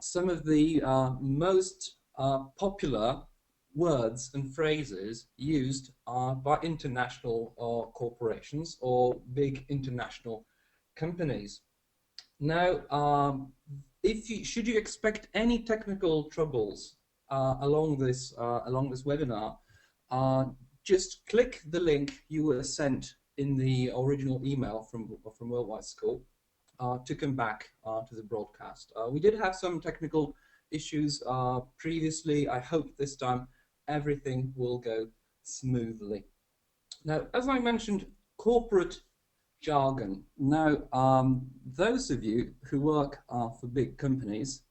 some of the most popular words and phrases used by international corporations or big international companies. Now, should you expect any technical troubles along this webinar, just click the link you were sent in the original email from Worldwide School to come back to the broadcast. We did have some technical issues previously. I hope this time everything will go smoothly. Now, as I mentioned, corporate jargon. Now, those of you who work for big companies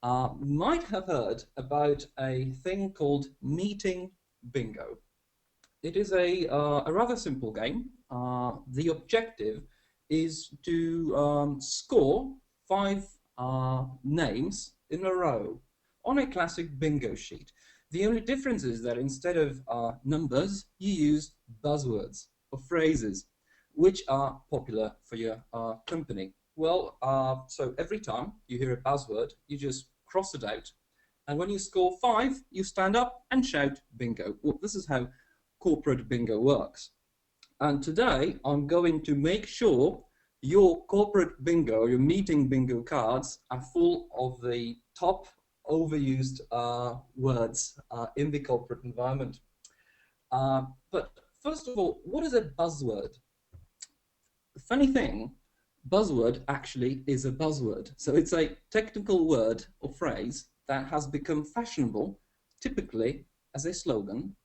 might have heard about a thing called meeting bingo. It is a rather simple game. The objective is to score 5 names in a row on a classic bingo sheet. The only difference is that instead of numbers, you use buzzwords or phrases which are popular for your company. Well, so every time you hear a buzzword, you just cross it out, and when you score 5, you stand up and shout bingo. Well, this is how corporate bingo works. And today I'm going to make sure your corporate bingo, your meeting bingo cards are full of the top overused words in the corporate environment. But first of all, what is a buzzword? The funny thing, buzzword actually is a buzzword. So it's a technical word or phrase that has become fashionable, typically as a slogan,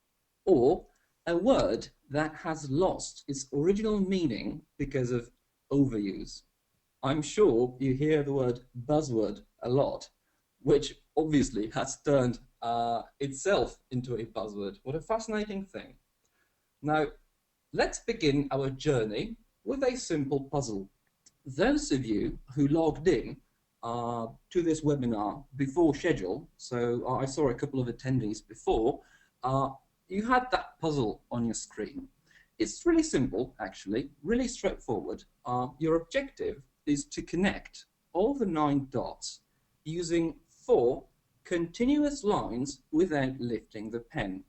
or a word that has lost its original meaning because of overuse. I'm sure you hear the word buzzword a lot, which obviously has turned itself into a buzzword. What a fascinating thing. Now, let's begin our journey with a simple puzzle. Those of you who logged in to this webinar before schedule, so I saw a couple of attendees before, you had that puzzle on your screen. It's really simple, actually, really straightforward. Your objective is to connect all the 9 dots using 4 continuous lines without lifting the pen.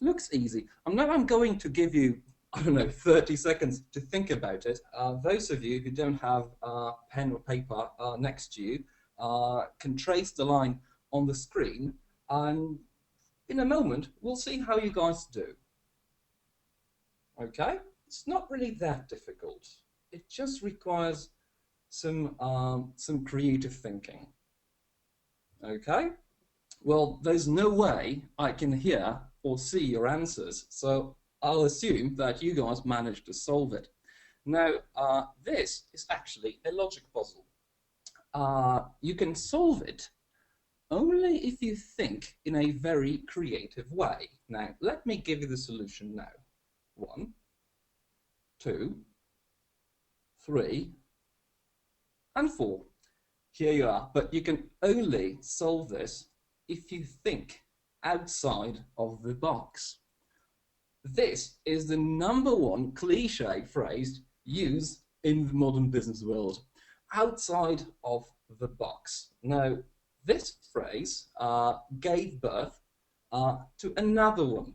Looks easy. Now I'm going to give you, I don't know, 30 seconds to think about it. Those of you who don't have pen or paper next to you can trace the line on the screen, and in a moment we'll see how you guys do. Okay? It's not really that difficult. It just requires some creative thinking. Okay? Well, there's no way I can hear or see your answers, so I'll assume that you guys managed to solve it. Now, this is actually a logic puzzle. You can solve it only if you think in a very creative way. Now, let me give you the solution now. 1, 2, 3, and 4. Here you are, but you can only solve this if you think outside of the box. This is the #1 cliche phrase used in the modern business world, outside of the box. Now, this phrase gave birth to another one,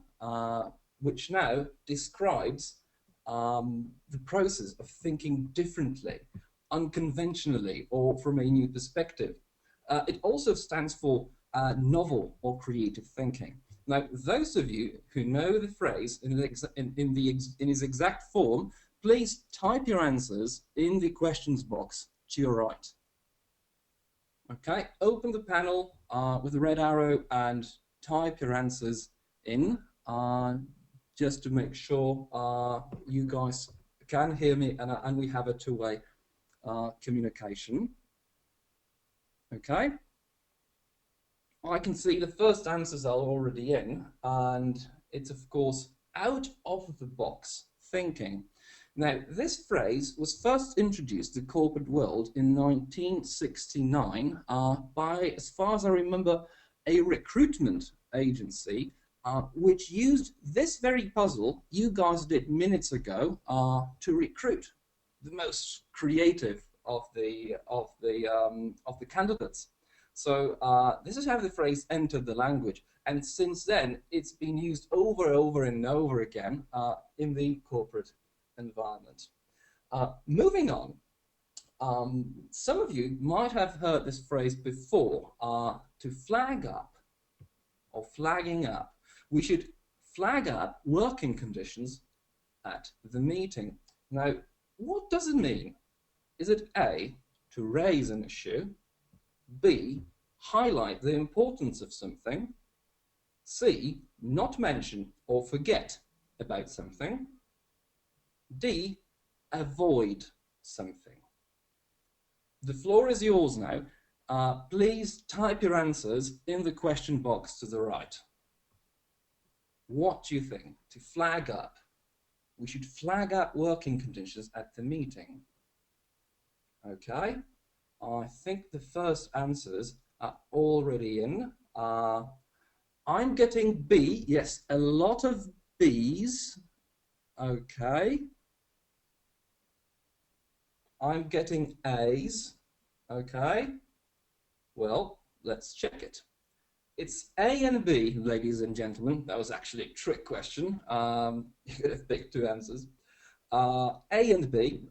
which now describes the process of thinking differently, unconventionally, or from a new perspective. It also stands for novel or creative thinking. Now, those of you who know the phrase in its exact form, please type your answers in the questions box to your right. Okay, open the panel with the red arrow and type your answers in, just to make sure you guys can hear me and we have a two-way communication. Okay. I can see the first answers are already in, and it's of course out of the box thinking. Now, this phrase was first introduced to the corporate world in 1969 by, as far as I remember, a recruitment agency which used this very puzzle you guys did minutes ago to recruit the most creative of the candidates. So this is how the phrase entered the language. And since then, it's been used over and over again in the corporate environment. Moving on, some of you might have heard this phrase before, to flag up or flagging up. We should flag up working conditions at the meeting. Now, what does it mean? Is it A, to raise an issue, B, highlight the importance of something, C, not mention or forget about something, D, avoid something? The floor is yours now. Please type your answers in the question box to the right. What do you think? To flag up. We should flag up working conditions at the meeting. Okay, I think the first answers are already in. I'm getting B, yes, a lot of B's. Okay. I'm getting A's. Okay. Well, let's check it. It's A and B, ladies and gentlemen. That was actually a trick question. You could have picked two answers. A and B.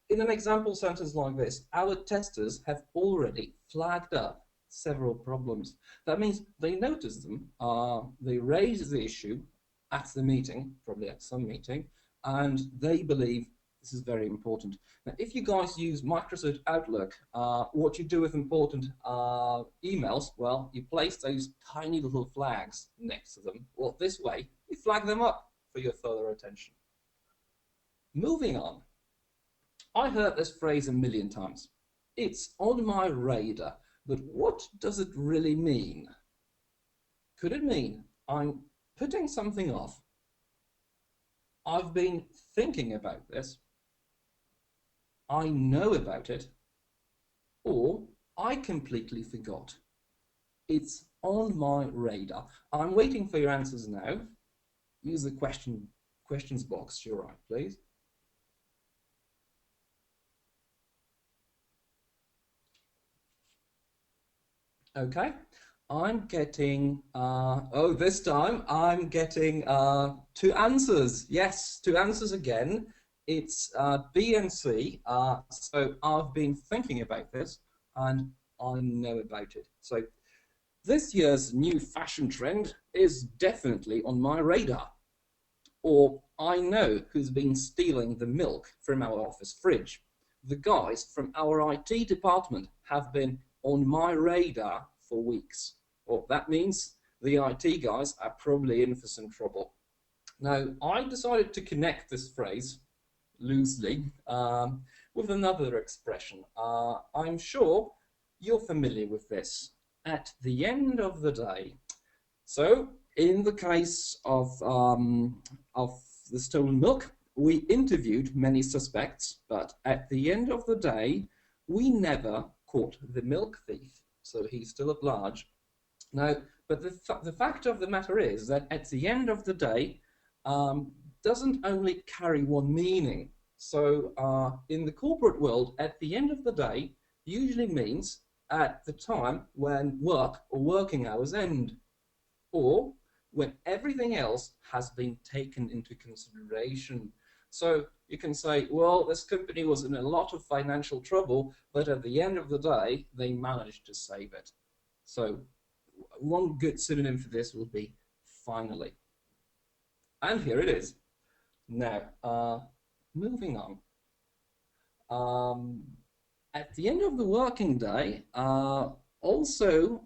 In an example sentence like this, our testers have already flagged up several problems. That means they noticed them, they raised the issue at the meeting, probably at some meeting, and they believe this is very important. Now, if you guys use Microsoft Outlook, what you do with important emails, well, you place those tiny little flags next to them. Well, this way, you flag them up for your further attention. Moving on. I heard this phrase a million times. It's on my radar, but what does it really mean? Could it mean I'm putting something off? I've been thinking about this. I know about it, or I completely forgot. It's on my radar. I'm waiting for your answers now. Use the questions box to your right, please. Okay, I'm getting, oh, this time I'm getting two answers. Yes, two answers again. It's B and C. So I've been thinking about this and I know about it. So this year's new fashion trend is definitely on my radar. Or I know who's been stealing the milk from our office fridge. The guys from our IT department have been on my radar for weeks. Well, that means the IT guys are probably in for some trouble. Now, I decided to connect this phrase loosely with another expression. I'm sure you're familiar with this. At the end of the day. So, in the case of the stolen milk, we interviewed many suspects, but at the end of the day, we never caught the milk thief. So he's still at large. Now, but the fact of the matter is that at the end of the day doesn't only carry one meaning. So in the corporate world, at the end of the day usually means at the time when work or working hours end, or when everything else has been taken into consideration. So you can say, well, this company was in a lot of financial trouble, but at the end of the day, they managed to save it. So one good synonym for this will be finally. And here it is. Now, moving on. At the end of the working day, also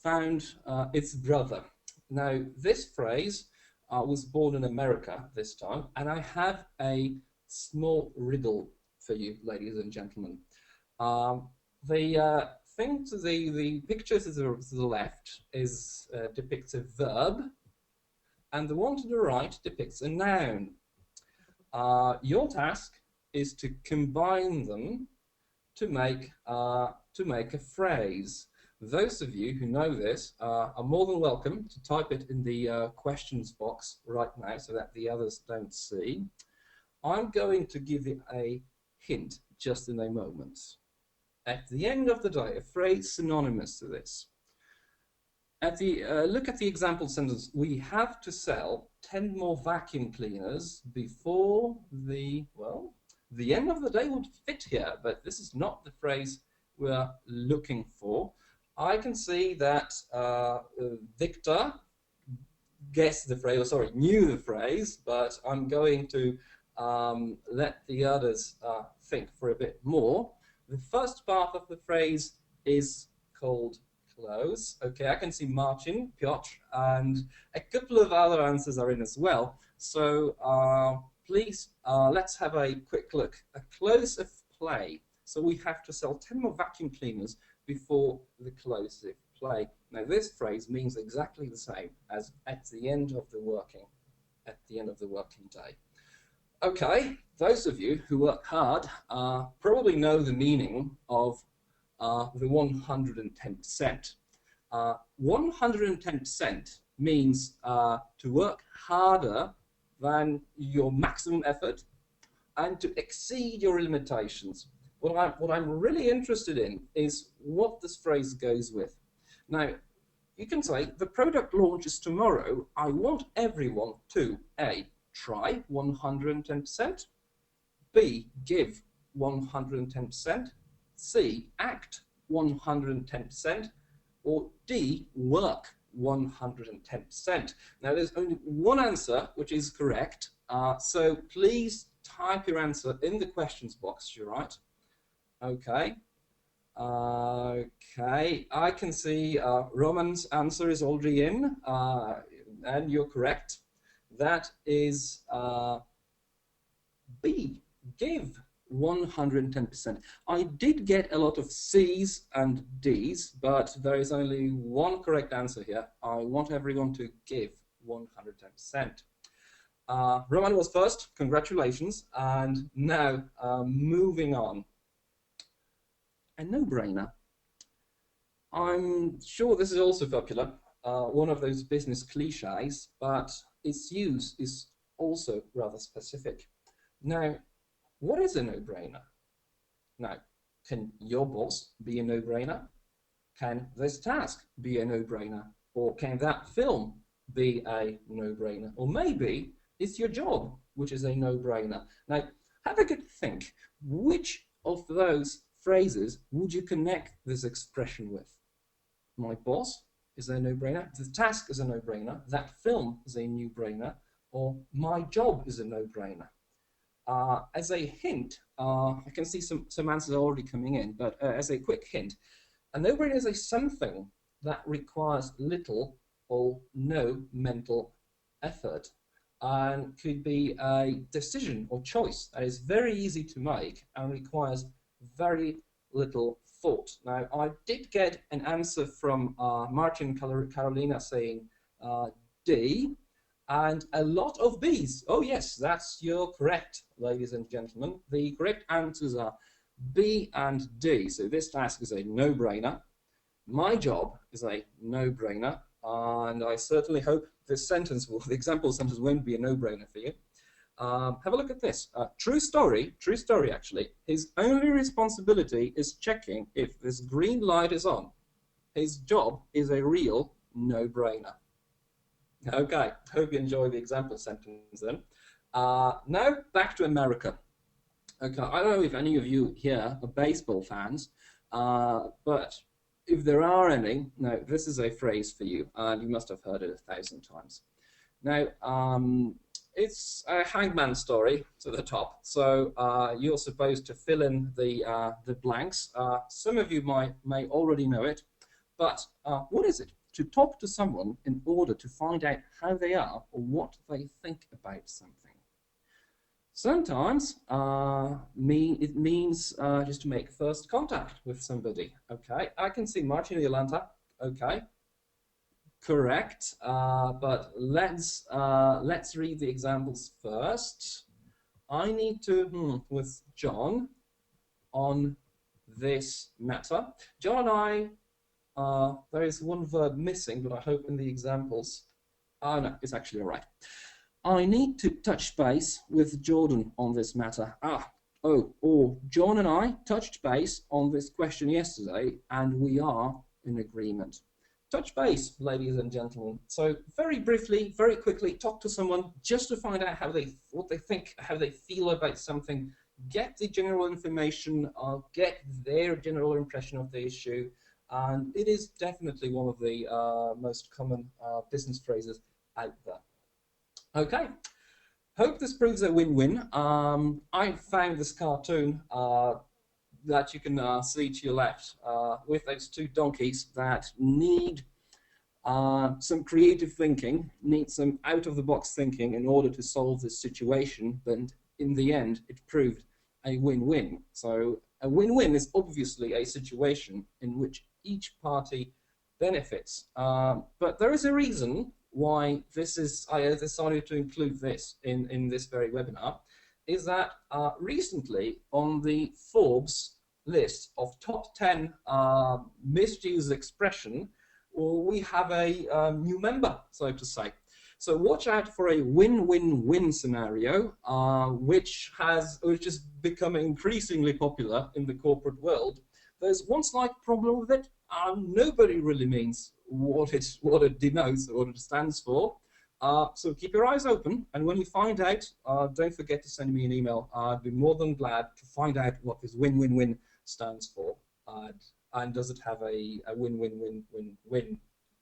found its brother. Now, this phrase was born in America this time, and I have a small riddle for you, ladies and gentlemen. The thing to the picture to the left is depicts a verb, and the one to the right depicts a noun. Your task is to combine them to make a phrase. Those of you who know this are more than welcome to type it in the questions box right now so that the others don't see. I'm going to give you a hint just in a moment. At the end of the day, a phrase synonymous to this. Look at the example sentence. We have to sell 10 more vacuum cleaners before the end of the day would fit here, but this is not the phrase we're looking for. I can see that Victor guessed the phrase, or sorry, knew the phrase, but I'm going to let the others think for a bit more. The first part of the phrase is called close. Okay, I can see Marcin, Piotr, and a couple of other answers are in as well. So please, let's have a quick look. A close of play. So we have to sell 10 more vacuum cleaners before the close of play. Now this phrase means exactly the same as at the end of the working day. Okay, those of you who work hard probably know the meaning of the 110%. 110% means to work harder than your maximum effort and to exceed your limitations. What I'm really interested in is what this phrase goes with. Now, you can say the product launches tomorrow. I want everyone to A, try 110%, B, give 110%, C, act 110%, or D, work 110%. Now there's only one answer which is correct, so please type your answer in the questions box to your right. Okay. Okay, I can see Roman's answer is already in, and you're correct. That is B, give 110%. I did get a lot of C's and D's, but there is only one correct answer here. I want everyone to give 110%. Roman was first, congratulations, and now moving on. A no-brainer. I'm sure this is also popular, one of those business cliches, but its use is also rather specific. Now, what is a no-brainer? Now, can your boss be a no-brainer? Can this task be a no-brainer? Or can that film be a no-brainer? Or maybe it's your job, which is a no-brainer. Now, have a good think. Which of those phrases would you connect this expression with? My boss is a no-brainer, the task is a no-brainer, that film is a no-brainer, or my job is a no-brainer. As a hint, I can see some answers already coming in, but as a quick hint, a no-brainer is a something that requires little or no mental effort and could be a decision or choice that is very easy to make and requires very little thought. Now, I did get an answer from Martin Carolina saying D, and a lot of B's. Oh yes, you're correct, ladies and gentlemen. The correct answers are B and D. So this task is a no-brainer. My job is a no-brainer, and I certainly hope this sentence, the example sentence, won't be a no-brainer for you. Have a look at this. True story actually. His only responsibility is checking if this green light is on. His job is a real no-brainer. Okay, hope you enjoy the example sentence then. Now back to America. Okay, I don't know if any of you here are baseball fans, but if there are any, no, this is a phrase for you, and you must have heard it 1,000 times. Now, it's a hangman story to the top, so you're supposed to fill in the blanks. Some of you may already know it, but what is it? To talk to someone in order to find out how they are or what they think about something. Sometimes it means just to make first contact with somebody. Okay, I can see Martin Yolanta. Okay. Correct, but let's read the examples first. I need to with John on this matter. John and I, there is one verb missing, but I hope in the examples. Oh no, it's actually all right. I need to touch base with Jordan on this matter. Oh, or John and I touched base on this question yesterday, and we are in agreement. Touch base, ladies and gentlemen. So very briefly, very quickly, talk to someone just to find out what they think, how they feel about something. Get the general information, get their general impression of the issue, and it is definitely one of the most common business phrases out there. Okay. Hope this proves a win-win. I found this cartoon that you can see to your left with those two donkeys that need some creative thinking, need some out-of-the-box thinking in order to solve this situation, but in the end it proved a win-win. So a win-win is obviously a situation in which each party benefits, but there is a reason why I decided to include this in this very webinar, is that recently on the Forbes list of top 10 misused expression, we have a new member, so to say. So watch out for a win-win-win scenario, which is becoming increasingly popular in the corporate world. There's one slight problem with it. Nobody really means what it denotes or what it stands for. So keep your eyes open, and when you find out, don't forget to send me an email. I'd be more than glad to find out what this win-win-win stands for, and does it have a win-win-win-win-win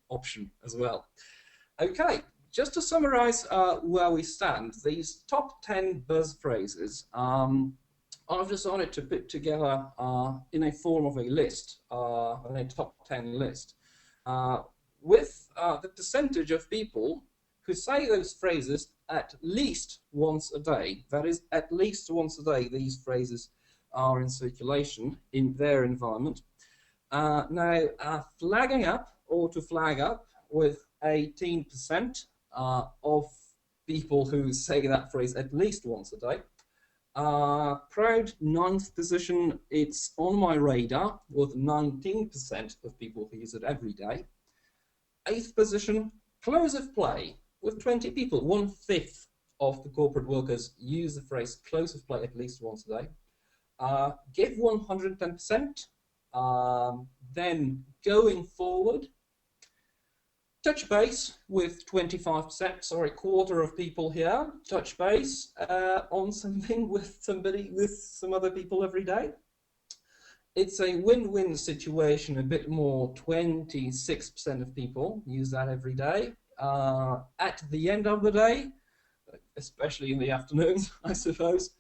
option as well. Okay, just to summarize where we stand, these top 10 buzz phrases, I've decided to put together in a form of a list, in a top 10 list, with the percentage of people who say those phrases at least once a day. That is, at least once a day these phrases are in circulation in their environment. Now, flagging up, or to flag up, with 18% of people who say that phrase at least once a day. Proud 9th position, it's on my radar with 19% of people who use it every day. 8th position, close of play, with 20 people. 1/5 of the corporate workers use the phrase close of play at least once a day. Give 110%. Then going forward, touch base with 25%, sorry, quarter of people here, touch base on something with some other people every day. It's a win-win situation, a bit more, 26% of people use that every day. At the end of the day, especially in the afternoons, I suppose,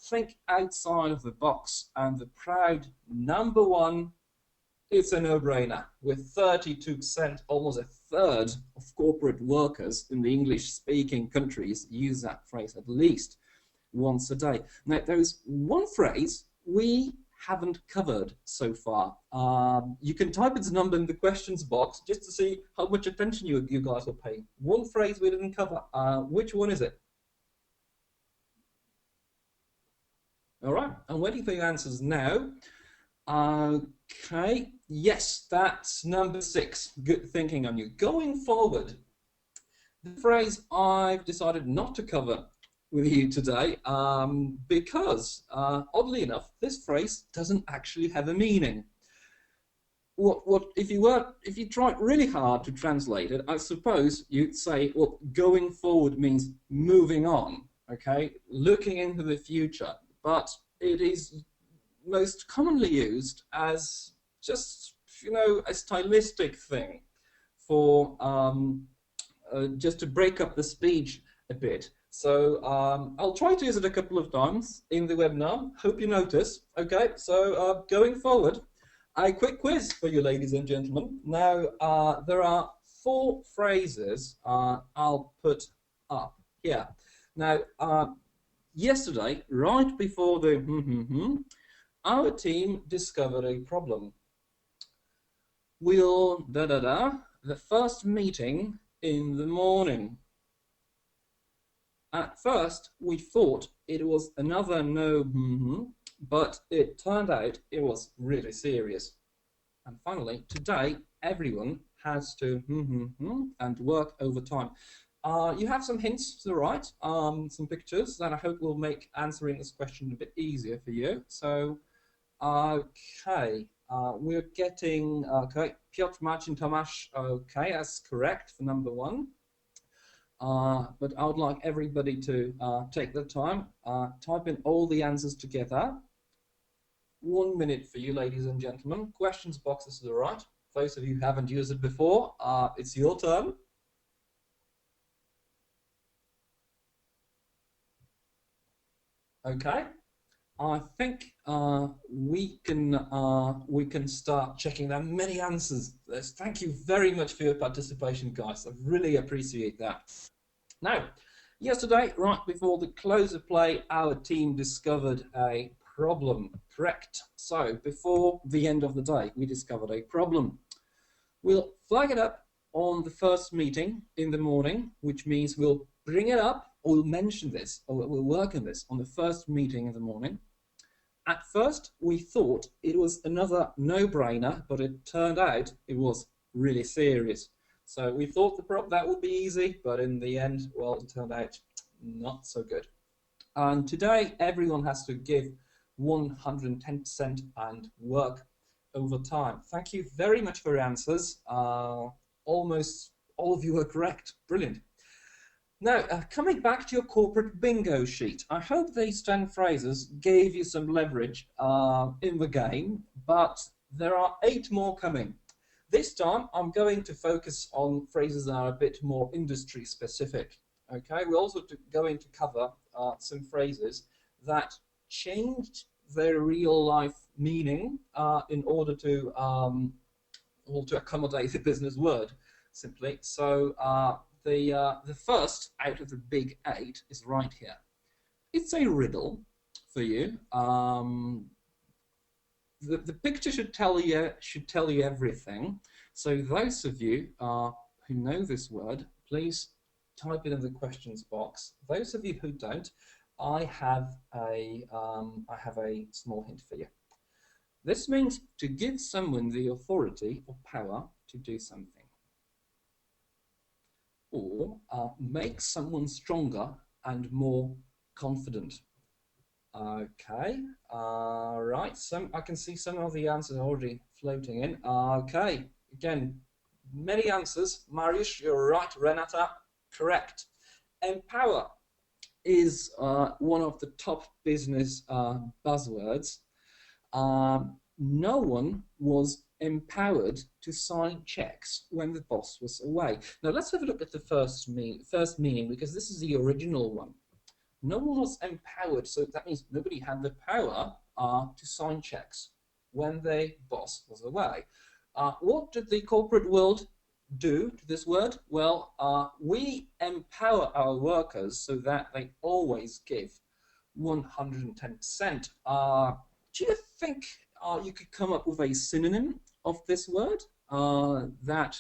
think outside of the box, and the proud #1, it's a no-brainer, with 32%, almost a third of corporate workers in the English-speaking countries use that phrase at least once a day. Now, there is one phrase we haven't covered so far. You can type its number in the questions box just to see how much attention you guys are paying. One phrase we didn't cover. Which one is it? All right, I'm waiting for your answers now. Okay, yes, that's number 6. Good thinking on you. Going forward, the phrase I've decided not to cover with you today because, oddly enough, this phrase doesn't actually have a meaning. If you tried really hard to translate it, I suppose you'd say, well, going forward means moving on, okay, looking into the future, but it is most commonly used as just, a stylistic thing for just to break up the speech a bit. So I'll try to use it a couple of times in the webinar. Hope you notice. Okay, so going forward, a quick quiz for you, ladies and gentlemen. Now, there are 4 phrases I'll put up here. Now, yesterday, right before the our team discovered a problem. The first meeting in the morning. At first, we thought it was another but it turned out it was really serious. And finally, today, everyone has to and work overtime. You have some hints to the right, some pictures that I hope will make answering this question a bit easier for you. So, okay, we're getting, okay, Piotr, Marcin, Tomasz, okay, that's correct for number 1. But I would like everybody to take the time, type in all the answers together. 1 minute for you, ladies and gentlemen. Questions box is to the right. Those of you who haven't used it before, it's your turn. Okay, I think we can start checking. There are many answers. Thank you very much for your participation, guys. I really appreciate that. Now, yesterday, right before the close of play, our team discovered a problem. Correct. So before the end of the day, we discovered a problem. We'll flag it up on the first meeting in the morning, which means we'll bring it up, or we'll mention this, or we'll work on this on the first meeting in the morning. At first, we thought it was another no-brainer, but it turned out it was really serious. So we thought that would be easy, but in the end, well, it turned out not so good. And today, everyone has to give 110% and work overtime. Thank you very much for your answers. Almost all of you are correct. Brilliant. Now, coming back to your corporate bingo sheet, I hope these 10 phrases gave you some leverage in the game, but there are 8 more coming. This time, I'm going to focus on phrases that are a bit more industry specific. Okay, we're also going to cover some phrases that changed their real life meaning in order to accommodate the business word, simply. So the first out of the big 8 is right here. It's a riddle for you. The picture should tell you everything. So those of you who know this word, please type it in the questions box. Those of you who don't, I have a small hint for you. This means to give someone the authority or power to do something, or make someone stronger and more confident. Okay, right. I can see some of the answers already floating in. Okay, again, many answers. Mariusz, you're right. Renata, correct. Empower is one of the top business buzzwords. No one was empowered to sign checks when the boss was away. Now let's have a look at the first meaning, because this is the original one. No one was empowered, so that means nobody had the power to sign checks when the boss was away. What did the corporate world do to this word? Well, we empower our workers so that they always give 110%. Do you think you could come up with a synonym of this word that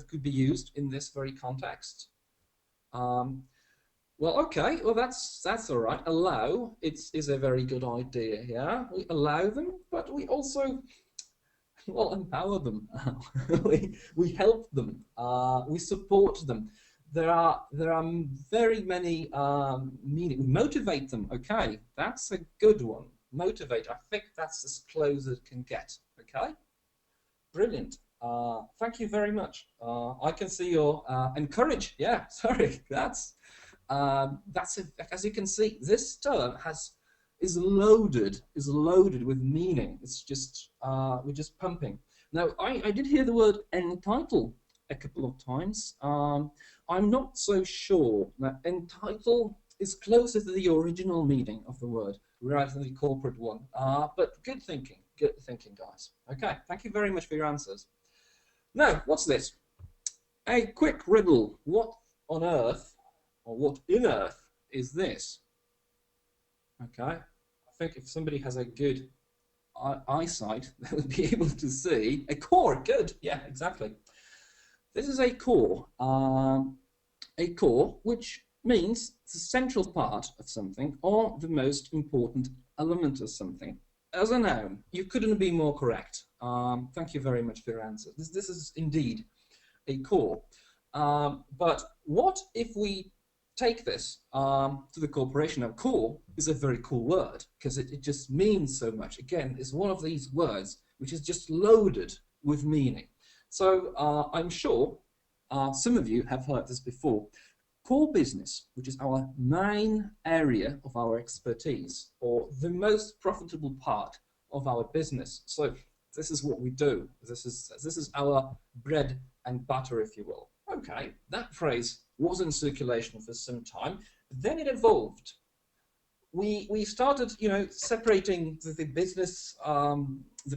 could be used in this very context? Well, okay, well that's all right. Allow is a very good idea. Yeah, we allow them, but we also empower them. we help them. We support them. There are very many meaning. Motivate them. Okay, that's a good one. Motivate. I think that's as close as it can get. Okay, brilliant. Thank you very much. I can see your encourage. Yeah, sorry. That's as you can see, this term is loaded with meaning. It's just we're just pumping. Now I did hear the word entitle a couple of times. I'm not so sure that entitle is closer to the original meaning of the word rather than the corporate one. But good thinking, guys. Okay, thank you very much for your answers. Now, what's this? A quick riddle. What on earth, or what in earth, is this? Okay, I think if somebody has a good eyesight, they will be able to see a core. Good, yeah, exactly. This is a core. A core, which means the central part of something or the most important element of something. As a noun, you couldn't be more correct. Thank you very much for your answer. This is indeed a core. But what if we take this to the corporation? Now, core is a very cool word because it just means so much. Again, it's one of these words which is just loaded with meaning. So I'm sure some of you have heard this before. Core business, which is our main area of our expertise, or the most profitable part of our business. So this is what we do. This is our bread and butter, if you will. Okay, that phrase was in circulation for some time, but then it evolved. We started, separating the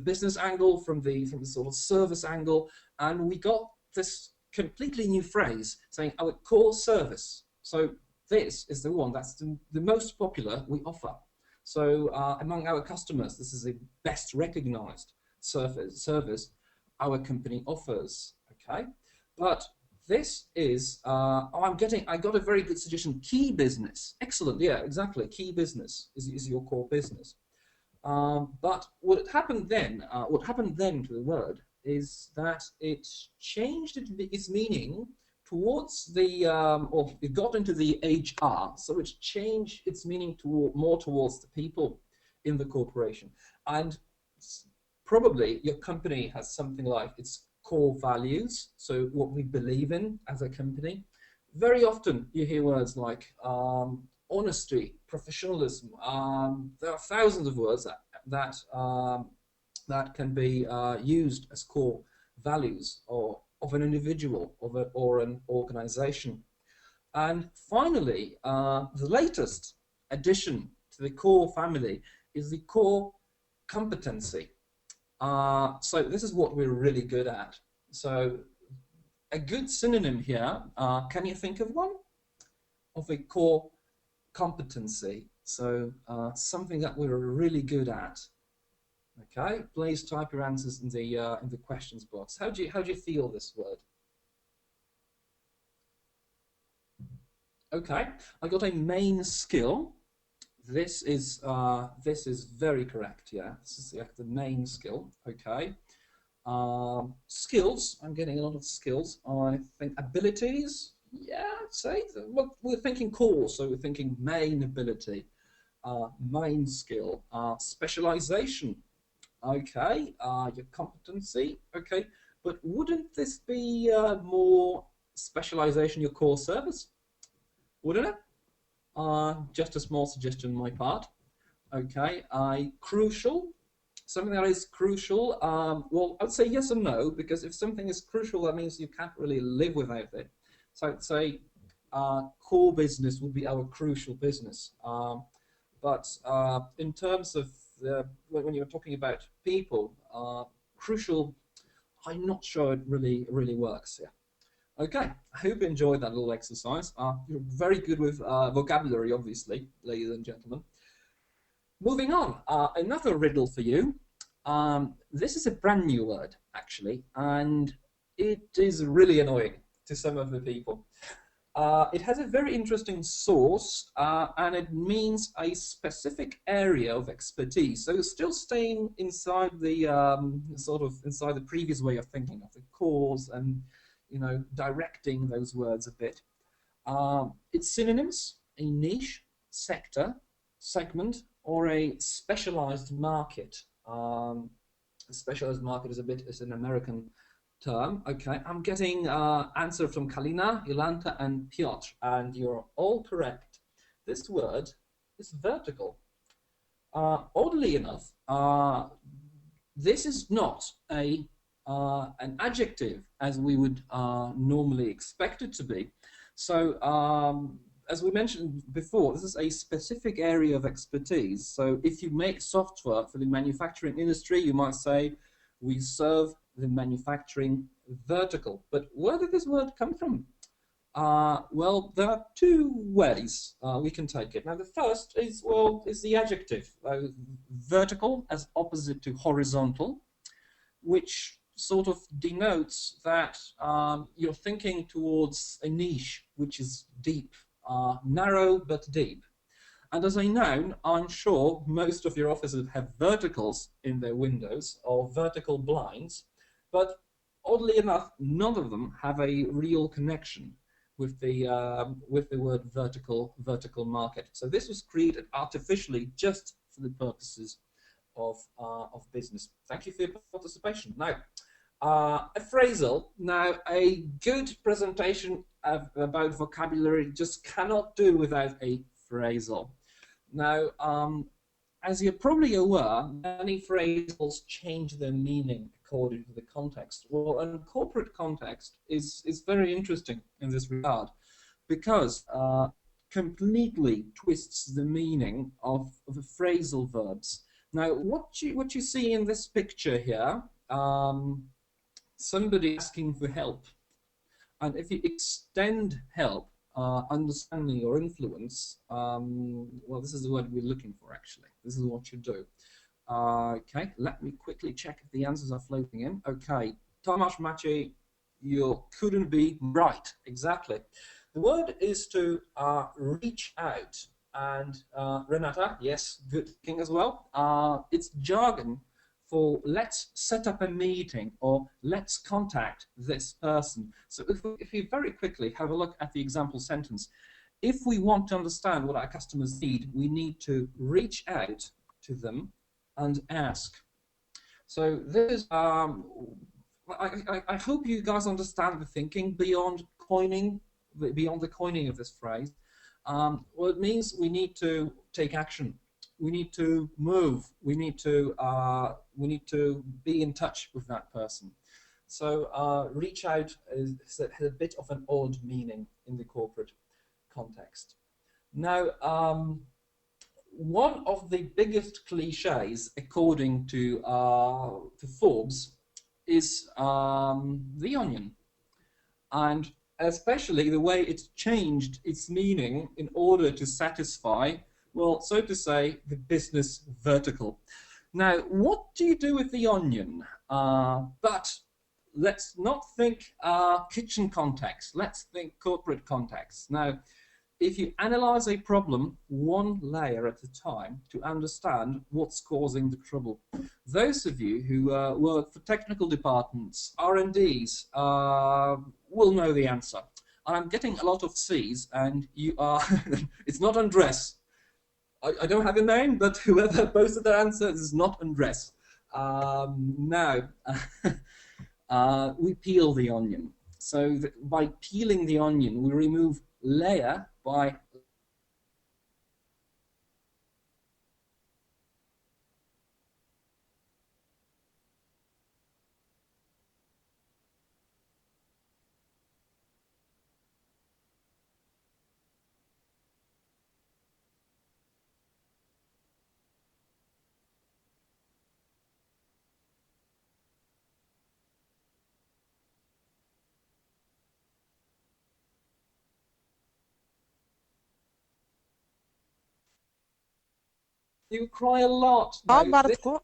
business angle from the sort of service angle, and we got this completely new phrase saying our core service. So this is the one that's the most popular we offer. So among our customers, this is the best recognized service our company offers. Okay, but this is I got a very good suggestion. Key business, excellent. Yeah, exactly. Key business is your core business. But what happened then to the word is that it changed its meaning towards the, or it got into the HR, so it changed its meaning more towards the people in the corporation. And probably your company has something like its core values, so what we believe in as a company. Very often you hear words like honesty, professionalism. There are thousands of words that can be used as core values of an individual or an organization. And finally, the latest addition to the core family is the core competency. So this is what we're really good at. So a good synonym here, can you think of one? Of a core competency. So something that we're really good at. Okay, please type your answers in the questions box. How do you feel this word? Okay, I got a main skill. This is very correct. Yeah, this is the main skill. Okay, skills. I'm getting a lot of skills. I think abilities. Yeah, I'd say well, we're thinking core, so we're thinking main ability, main skill, specialization. Okay, your competency. Okay, but wouldn't this be more specialization, your core service? Wouldn't it? Just a small suggestion on my part. Okay, crucial. Something that is crucial. Well, I'd say yes and no, because if something is crucial, that means you can't really live without it. So I'd say core business would be our crucial business. But in terms of when you're talking about people, crucial, I'm not sure it really works here. Okay, I hope you enjoyed that little exercise. You're very good with vocabulary, obviously, ladies and gentlemen. Moving on, another riddle for you. This is a brand new word, actually, and it is really annoying to some of the people. It has a very interesting source, and it means a specific area of expertise. So still staying inside the inside the previous way of thinking of the cause and directing those words a bit. It's synonyms: a niche, sector, segment, or a specialized market. A specialized market is an American term. Okay, I'm getting answer from Kalina, Yolanta, and Piotr, and you're all correct. This word is vertical. Oddly enough, this is not an adjective as we would normally expect it to be. So as we mentioned before, this is a specific area of expertise. So if you make software for the manufacturing industry, you might say, we serve the manufacturing vertical. But where did this word come from? Well, there are two ways we can take it. Now, the first is the adjective, vertical as opposite to horizontal, which sort of denotes that you're thinking towards a niche which is deep, narrow but deep. And as a noun, I'm sure most of your offices have verticals in their windows or vertical blinds, but oddly enough, none of them have a real connection with the word vertical market. So this was created artificially just for the purposes of business. Thank you for your participation. Now, a phrasal. Now, a good presentation about vocabulary just cannot do without a phrasal. Now, as you're probably aware, many phrasals change their meaning according to the context. Well, and corporate context is very interesting in this regard because completely twists the meaning of the phrasal verbs. Now, what you see in this picture here, somebody asking for help, and if you extend help, understanding or influence, well, this is the word we're looking for actually. This is what you do. Okay, let me quickly check if the answers are floating in. Okay, Tomasz, Maciej, you couldn't be right, exactly. The word is to reach out, and Renata, yes, good thinking as well. It's jargon for let's set up a meeting or let's contact this person. So if we very quickly have a look at the example sentence, if we want to understand what our customers need, we need to reach out to them and ask. So this is, I hope you guys understand the thinking beyond the coining of this phrase. Well, it means we need to take action. We need to move. We need to be in touch with that person. So reach out has a bit of an odd meaning in the corporate context. Now, one of the biggest cliches, according to Forbes, is the onion, and especially the way it's changed its meaning in order to satisfy, well, so to say, the business vertical. Now, what do you do with the onion? But let's not think kitchen context. Let's think corporate context. Now, if you analyze a problem one layer at a time to understand what's causing the trouble, those of you who work for technical departments, R&Ds, will know the answer. I'm getting a lot of C's, and you are, it's not undress. I don't have a name, but whoever posted their answer is not undress. Now, we peel the onion. So by peeling the onion, we remove layer by You cry a lot. O, Now, Bartku.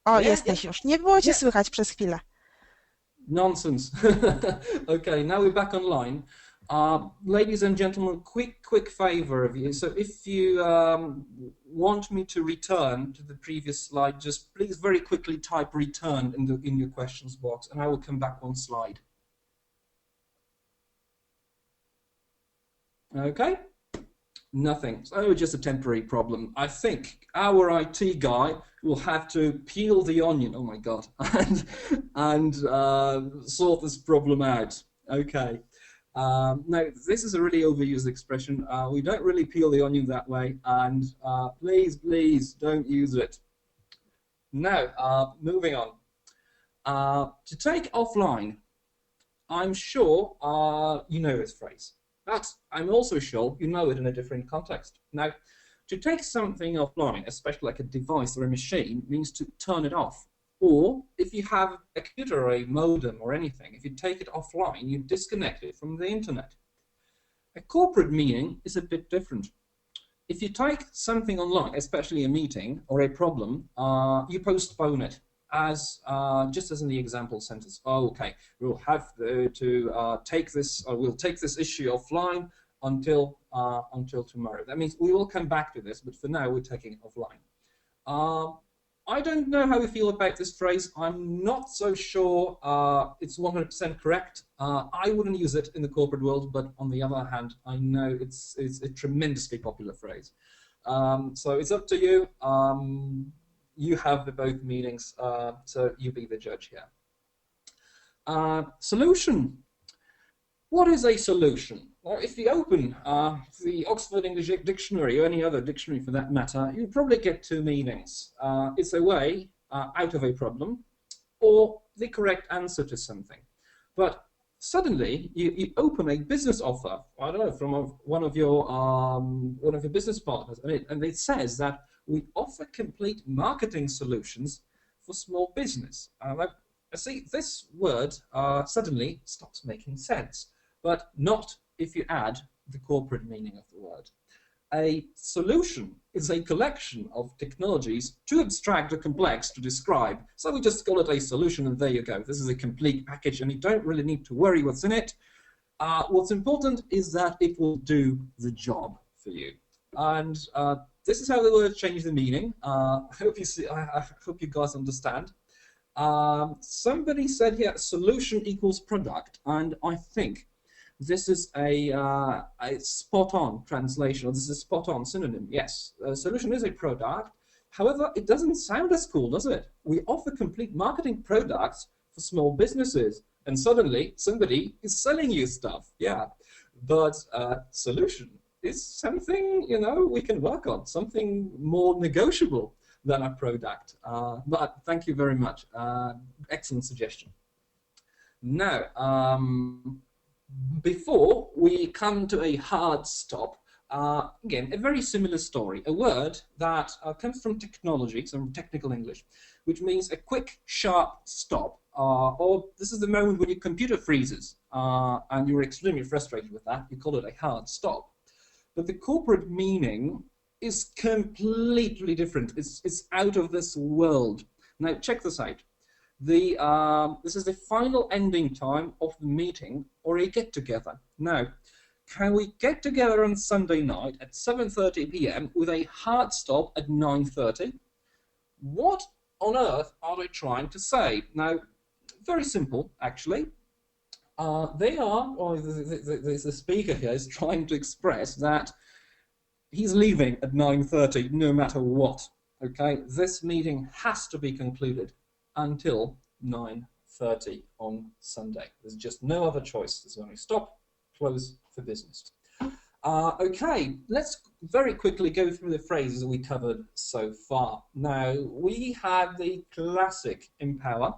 O, Yeah, jesteś już. Nie było cię słychać przez chwilę. Nonsense. Okay, now we're back online. Ladies and gentlemen, quick favor of you. So if you want me to return to the previous slide, just please very quickly type return in your questions box, and I will come back one slide. Okay? Nothing. So just a temporary problem. I think our IT guy will have to peel the onion. Oh my God, and sort this problem out. Okay. Now this is a really overused expression. We don't really peel the onion that way, and please don't use it. Now, moving on. To take offline, I'm sure you know this phrase. But I'm also sure you know it in a different context. Now, to take something offline, especially like a device or a machine, means to turn it off. Or if you have a computer or a modem or anything, if you take it offline, you disconnect it from the internet. A corporate meaning is a bit different. If you take something online, especially a meeting or a problem, you postpone it. As just as in the example sentence, oh, okay, we'll have to take this, or we'll take this issue offline until tomorrow. That means we will come back to this, but for now we're taking it offline. I don't know how you feel about this phrase. I'm not so sure it's 100% correct. I wouldn't use it in the corporate world, but on the other hand, I know it's a tremendously popular phrase. So it's up to you. You have the both meanings, so you be the judge here. Solution. What is a solution? Well, if you open the Oxford English Dictionary, or any other dictionary for that matter, you probably get two meanings. It's a way out of a problem, or the correct answer to something. But suddenly, you open a business offer, I don't know, from one of your business partners, and it says that we offer complete marketing solutions for small business. See, this word suddenly stops making sense, but not if you add the corporate meaning of the word. A solution is a collection of technologies too abstract or complex to describe, so we just call it a solution, and there you go. This is a complete package, and you don't really need to worry what's in it. What's important is that it will do the job for you. And this is how the word changed the meaning. I hope you guys understand. Somebody said here, solution equals product, and I think this is a spot-on translation, or this is a spot-on synonym. Yes, a solution is a product. However, it doesn't sound as cool, does it? We offer complete marketing products for small businesses, and suddenly somebody is selling you stuff. Yeah, but solution is something, you know, we can work on, something more negotiable than a product. But thank you very much. Excellent suggestion. Now, before we come to a hard stop, again, a very similar story, a word that comes from technology, some technical English, which means a quick, sharp stop, or this is the moment when your computer freezes and you're extremely frustrated with that, you call it a hard stop. But the corporate meaning is completely different. It's out of this world. Now, check this out. This is the final ending time of the meeting or a get-together. Now, can we get together on Sunday night at 7:30 p.m. with a hard stop at 9:30? What on earth are they trying to say? Now, very simple, actually. The speaker here is trying to express that he's leaving at 9:30 no matter what. Okay, this meeting has to be concluded until 9:30 on Sunday. There's just no other choice. There's only stop, close for business. Okay, let's very quickly go through the phrases we covered so far. Now, we had the classic empower,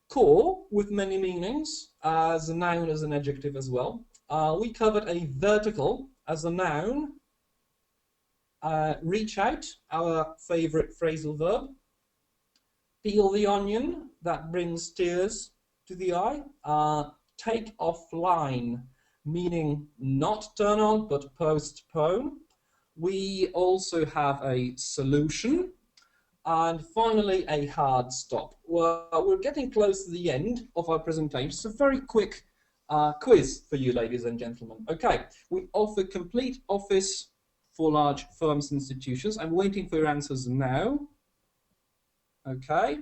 core with many meanings, as a noun, as an adjective as well. We covered a vertical as a noun, reach out, our favorite phrasal verb, peel the onion, that brings tears to the eye, take offline, meaning not turn on, but postpone. We also have a solution, and finally a hard stop. Well, we're getting close to the end of our presentation. It's a very quick quiz for you, ladies and gentlemen. Okay, we offer complete office for large firms and institutions. I'm waiting for your answers now. Okay.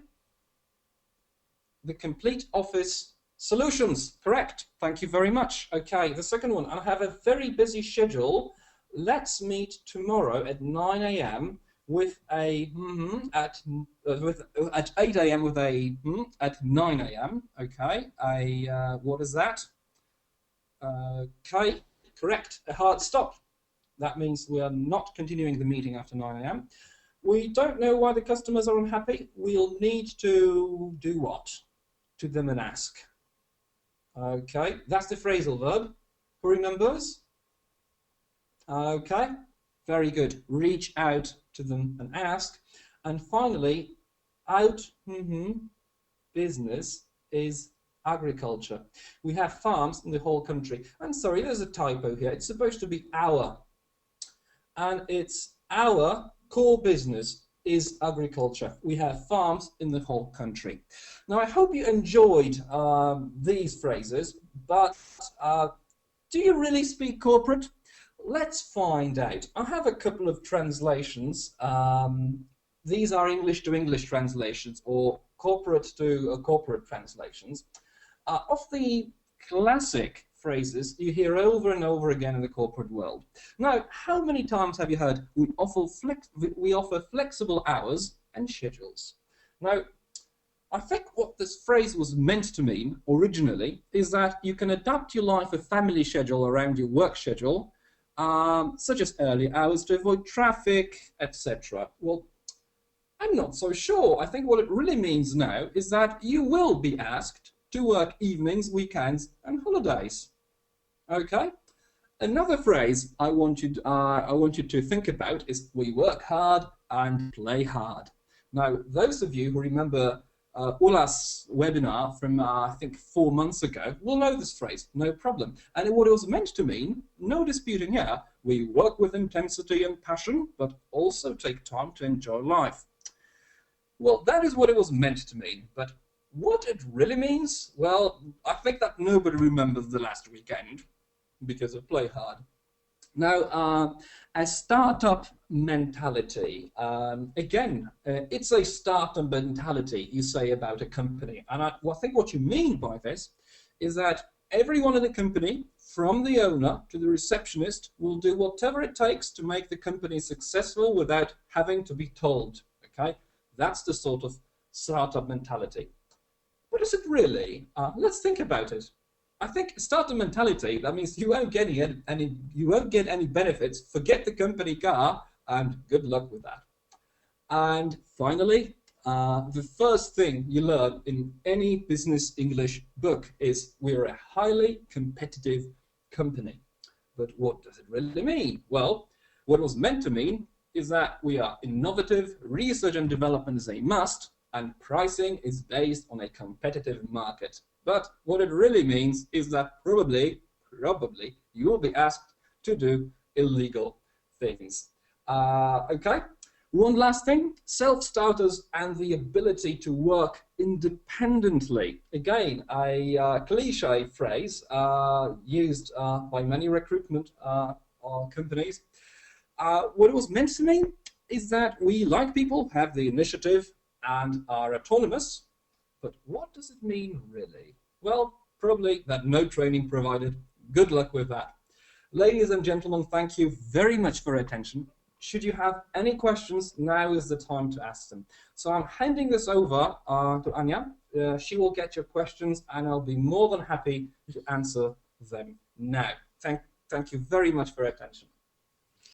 The complete office solutions, correct. Thank you very much. Okay, the second one, I have a very busy schedule. Let's meet tomorrow at 9 a.m. with a at 8 a.m. with a at 9 a.m. Okay, what is that? Okay, correct. A hard stop. That means we are not continuing the meeting after 9 a.m. We don't know why the customers are unhappy. We'll need to do what? To them and ask. Okay, that's the phrasal verb. Who remembers? Okay, very good. Reach out to them and ask. And finally, out business is agriculture. We have farms in the whole country. I'm sorry, there's a typo here. It's supposed to be our. And it's our core business is agriculture. We have farms in the whole country. Now, I hope you enjoyed these phrases, but do you really speak corporate? Let's find out. I have a couple of translations these are English to English translations or corporate to corporate translations of the classic phrases you hear over and over again in the corporate world. Now, how many times have you heard we offer flexible hours and schedules? Now, I think what this phrase was meant to mean originally is that you can adapt your life and family schedule around your work schedule, such as early hours to avoid traffic, etc. Well, I'm not so sure. I think what it really means now is that you will be asked to work evenings, weekends, and holidays. Okay? Another phrase I want you to think about is we work hard and play hard. Now, those of you who remember Ula's webinar from, I think, 4 months ago will know this phrase, no problem. And what it was meant to mean, no disputing here, we work with intensity and passion, but also take time to enjoy life. Well, that is what it was meant to mean, but what it really means, well, I think that nobody remembers the last weekend because of play hard. Now, a startup mentality. Again, it's a startup mentality you say about a company. And I think what you mean by this is that everyone in the company, from the owner to the receptionist, will do whatever it takes to make the company successful without having to be told. Okay? That's the sort of startup mentality. But is it really? Let's think about it. I think startup mentality, that means you won't get any benefits, forget the company car, and good luck with that. And finally, the first thing you learn in any business English book is we're a highly competitive company. But what does it really mean? Well, what it was meant to mean is that we are innovative, research and development is a must, and pricing is based on a competitive market. But what it really means is that probably you will be asked to do illegal things. Okay? One last thing, self-starters and the ability to work independently. Again, a cliche phrase used by many recruitment companies. What it was meant to mean is that we, like people, have the initiative and are autonomous. But what does it mean, really? Well, probably that no training provided. Good luck with that. Ladies and gentlemen, thank you very much for your attention. Should you have any questions, now is the time to ask them. So I'm handing this over to Anya. She will get your questions, and I'll be more than happy to answer them now. Thank you very much for your attention.